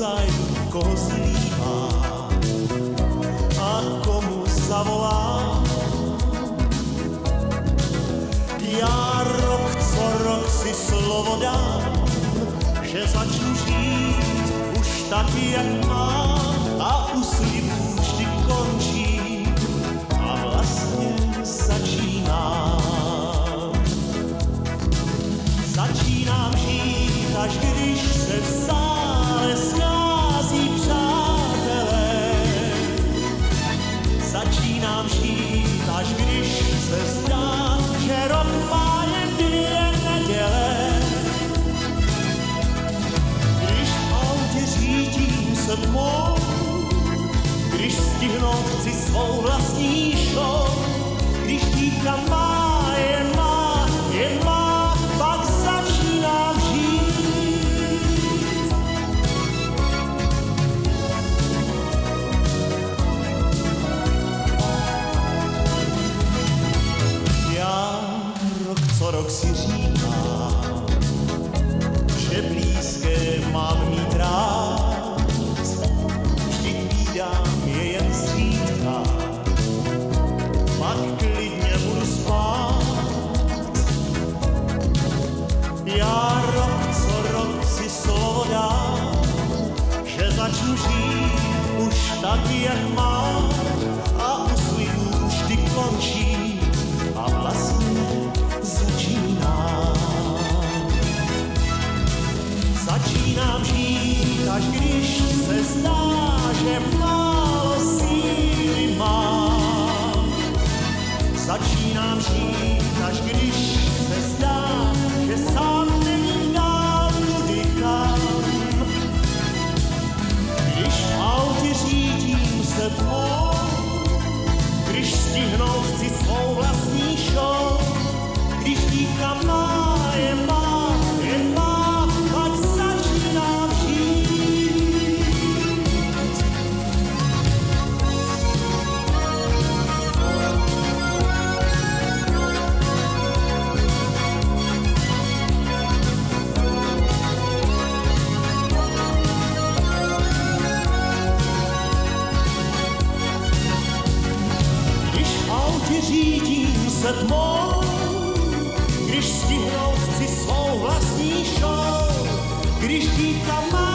ozaj koho zlíva a komu zavolá. Já rok co rok si slovo dám, že začnu žít už taky, jak mám, a u slibů vždy končím a vlastně začínám. Začínám žít, až když se v sále schází přátelé. Začínám žít, až když se zdá, že rok má jen 2 neděle. Když v autě řídím se tmou, když stihnout chci svou vlastní show, když dívka má, jen má, pak začínám žít. Já rok co rok si říkám, že blízké mám mít rád, vždyť vídám je jen zřídka, pak klidně budu spát. Já rok co rok si slovo dám, že začnu žít už taky, jak mám, a u slibů vždy končím a vlastně začínám. Začínám žít, až když se zdá, že málo síly mám. Začínám žít, až když se zdá, že sám nevím dál kudy kam. Když v autě řídím se tmou, když stihnout chci svou vlastní show, když dívka má, jen má, pak začínám žít. Když v autě řídím se tmou, když stihnout chci svou vlastní show, když dívka má,